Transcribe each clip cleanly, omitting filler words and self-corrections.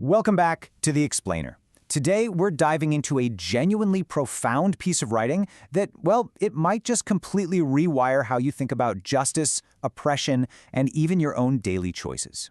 Welcome back to The Explainer. Today, we're diving into a genuinely profound piece of writing that, well, it might just completely rewire how you think about justice, oppression, and even your own daily choices.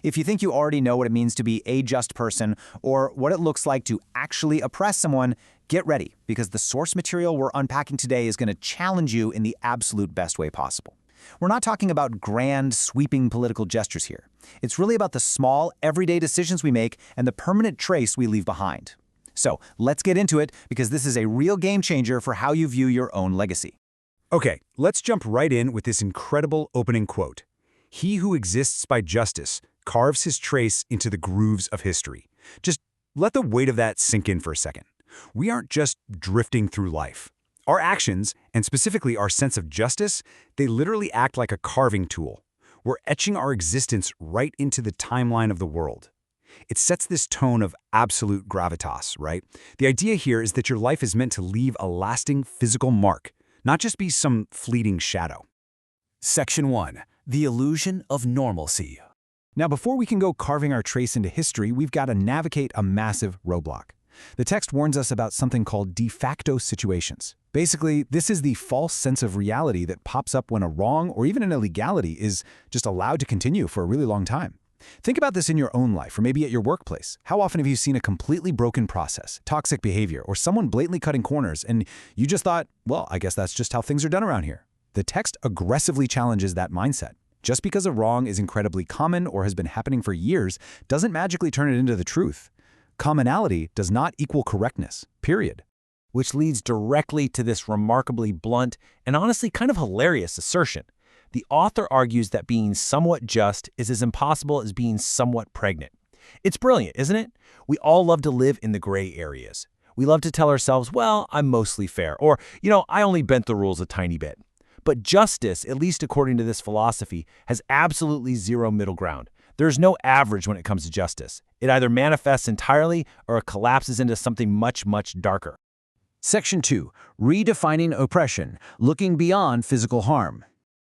If you think you already know what it means to be a just person or what it looks like to actually oppress someone, get ready, because the source material we're unpacking today is going to challenge you in the absolute best way possible. We're not talking about grand, sweeping political gestures here. It's really about the small, everyday decisions we make and the permanent trace we leave behind. So let's get into it, because this is a real game changer for how you view your own legacy. Okay, let's jump right in with this incredible opening quote. "He who exists by justice carves his trace into the grooves of history." Just let the weight of that sink in for a second. We aren't just drifting through life. Our actions, and specifically our sense of justice, they literally act like a carving tool. We're etching our existence right into the timeline of the world. It sets this tone of absolute gravitas, right? The idea here is that your life is meant to leave a lasting physical mark, not just be some fleeting shadow. Section 1. The illusion of normalcy. Now, before we can go carving our trace into history, we've got to navigate a massive roadblock. The text warns us about something called de facto situations. Basically, this is the false sense of reality that pops up when a wrong or even an illegality is just allowed to continue for a really long time. Think about this in your own life, or maybe at your workplace. How often have you seen a completely broken process, toxic behavior, or someone blatantly cutting corners, and you just thought, well, I guess that's just how things are done around here? The text aggressively challenges that mindset. Just because a wrong is incredibly common or has been happening for years doesn't magically turn it into the truth. Commonality does not equal correctness, period. Which leads directly to this remarkably blunt and honestly kind of hilarious assertion. The author argues that being somewhat just is as impossible as being somewhat pregnant. It's brilliant, isn't it? We all love to live in the gray areas. We love to tell ourselves, well, I'm mostly fair, or, I only bent the rules a tiny bit. But justice, at least according to this philosophy, has absolutely zero middle ground. There's no average when it comes to justice. It either manifests entirely or it collapses into something much, much darker. Section 2. Redefining oppression, looking beyond physical harm.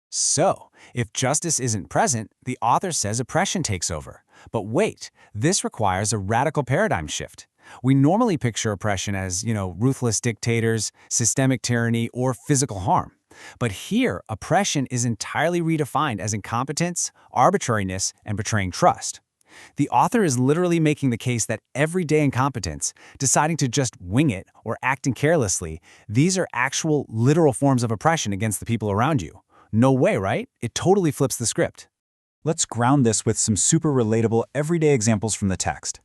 So, if justice isn't present, the author says oppression takes over. But wait, this requires a radical paradigm shift. We normally picture oppression as, ruthless dictators, systemic tyranny, or physical harm. But here, oppression is entirely redefined as incompetence, arbitrariness, and betraying trust. The author is literally making the case that everyday incompetence, deciding to just wing it or acting carelessly, these are actual, literal forms of oppression against the people around you. No way, right? It totally flips the script. Let's ground this with some super relatable everyday examples from the text.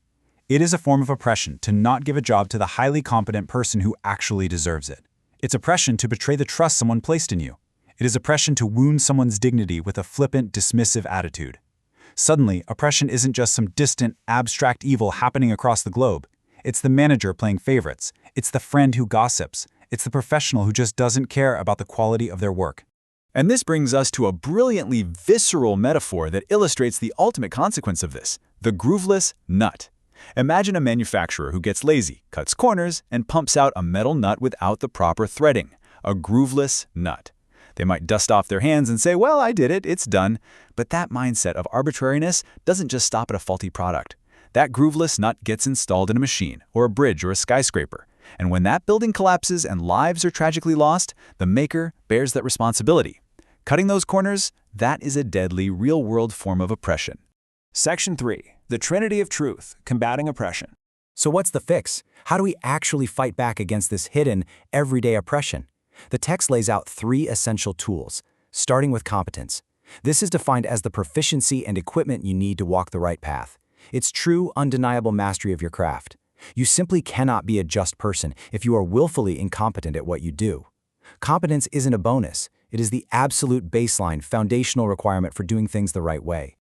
It is a form of oppression to not give a job to the highly competent person who actually deserves it. It's oppression to betray the trust someone placed in you. It is oppression to wound someone's dignity with a flippant, dismissive attitude. Suddenly, oppression isn't just some distant, abstract evil happening across the globe. It's the manager playing favorites. It's the friend who gossips. It's the professional who just doesn't care about the quality of their work. And this brings us to a brilliantly visceral metaphor that illustrates the ultimate consequence of this: the grooveless nut. Imagine a manufacturer who gets lazy, cuts corners, and pumps out a metal nut without the proper threading, a grooveless nut. They might dust off their hands and say, well, I did it, it's done. But that mindset of arbitrariness doesn't just stop at a faulty product. That grooveless nut gets installed in a machine, or a bridge, or a skyscraper. And when that building collapses and lives are tragically lost, the maker bears that responsibility. Cutting those corners, that is a deadly, real-world form of oppression. Section 3. The Trinity of Truth, Combating Oppression. So what's the fix? How do we actually fight back against this hidden, everyday oppression? The text lays out 3 essential tools, starting with competence. This is defined as the proficiency and equipment you need to walk the right path. It's true, undeniable mastery of your craft. You simply cannot be a just person if you are willfully incompetent at what you do. Competence isn't a bonus. It is the absolute baseline, foundational requirement for doing things the right way.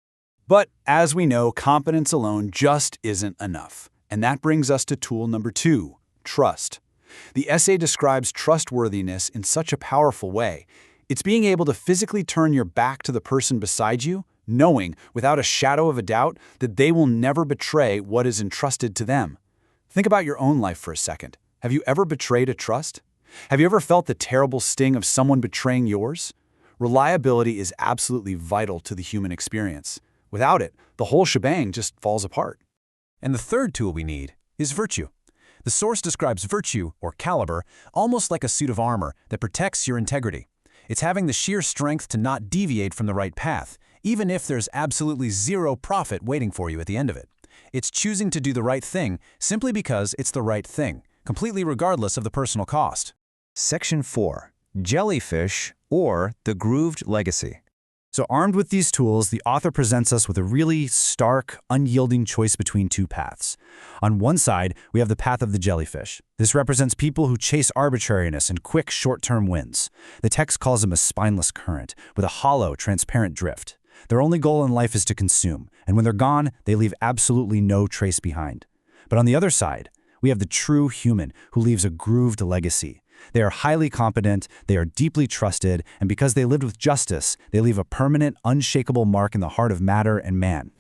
But as we know, competence alone just isn't enough. And that brings us to tool number 2, trust. The essay describes trustworthiness in such a powerful way. It's being able to physically turn your back to the person beside you, knowing, without a shadow of a doubt, that they will never betray what is entrusted to them. Think about your own life for a second. Have you ever betrayed a trust? Have you ever felt the terrible sting of someone betraying yours? Reliability is absolutely vital to the human experience. Without it, the whole shebang just falls apart. And the third tool we need is virtue. The source describes virtue, or caliber, almost like a suit of armor that protects your integrity. It's having the sheer strength to not deviate from the right path, even if there's absolutely zero profit waiting for you at the end of it. It's choosing to do the right thing simply because it's the right thing, completely regardless of the personal cost. Section 4. Jellyfish or the grooved legacy. So armed with these tools, the author presents us with a really stark, unyielding choice between two paths. On one side, we have the path of the jellyfish. This represents people who chase arbitrariness and quick, short-term wins. The text calls them a spineless current, with a hollow, transparent drift. Their only goal in life is to consume, and when they're gone, they leave absolutely no trace behind. But on the other side, we have the true human who leaves a grooved legacy. They are highly competent, they are deeply trusted, and because they lived with justice, they leave a permanent, unshakable mark in the heart of matter and man.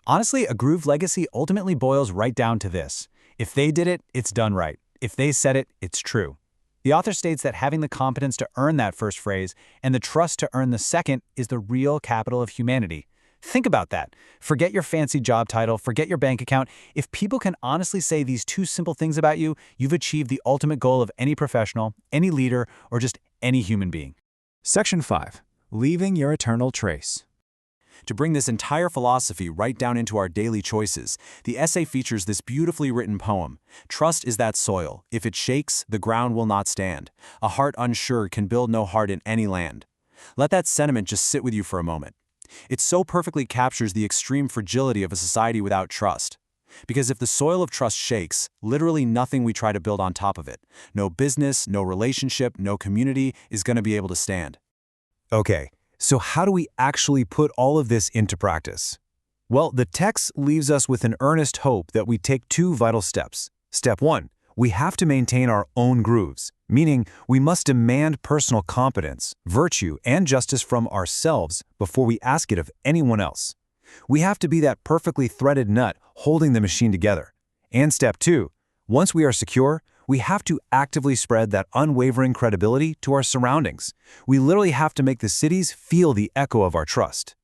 Honestly, a grooved legacy ultimately boils right down to this. If they did it, it's done right. If they said it, it's true. The author states that having the competence to earn that first phrase and the trust to earn the second is the real capital of humanity. Think about that. Forget your fancy job title, forget your bank account. If people can honestly say these two simple things about you, you've achieved the ultimate goal of any professional, any leader, or just any human being. Section 5. Leaving your eternal trace. To bring this entire philosophy right down into our daily choices, the essay features this beautifully written poem. Trust is that soil. If it shakes, the ground will not stand. A heart unsure can build no heart in any land. Let that sentiment just sit with you for a moment. It so perfectly captures the extreme fragility of a society without trust. Because if the soil of trust shakes, literally nothing we try to build on top of it, no business, no relationship, no community is going to be able to stand. Okay, so how do we actually put all of this into practice? Well, the text leaves us with an earnest hope that we take two vital steps. Step 1. We have to maintain our own grooves, meaning we must demand personal competence, virtue, and justice from ourselves before we ask it of anyone else. We have to be that perfectly threaded nut holding the machine together. And step 2, once we are secure, we have to actively spread that unwavering credibility to our surroundings. We literally have to make the cities feel the echo of our trust.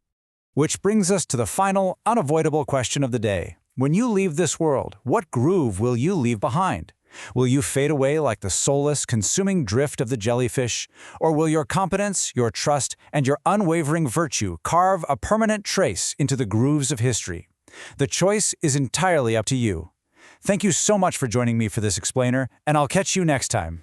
Which brings us to the final, unavoidable question of the day. When you leave this world, what groove will you leave behind? Will you fade away like the soulless, consuming drift of the jellyfish? Or will your competence, your trust, and your unwavering virtue carve a permanent trace into the grooves of history? The choice is entirely up to you. Thank you so much for joining me for this explainer, and I'll catch you next time.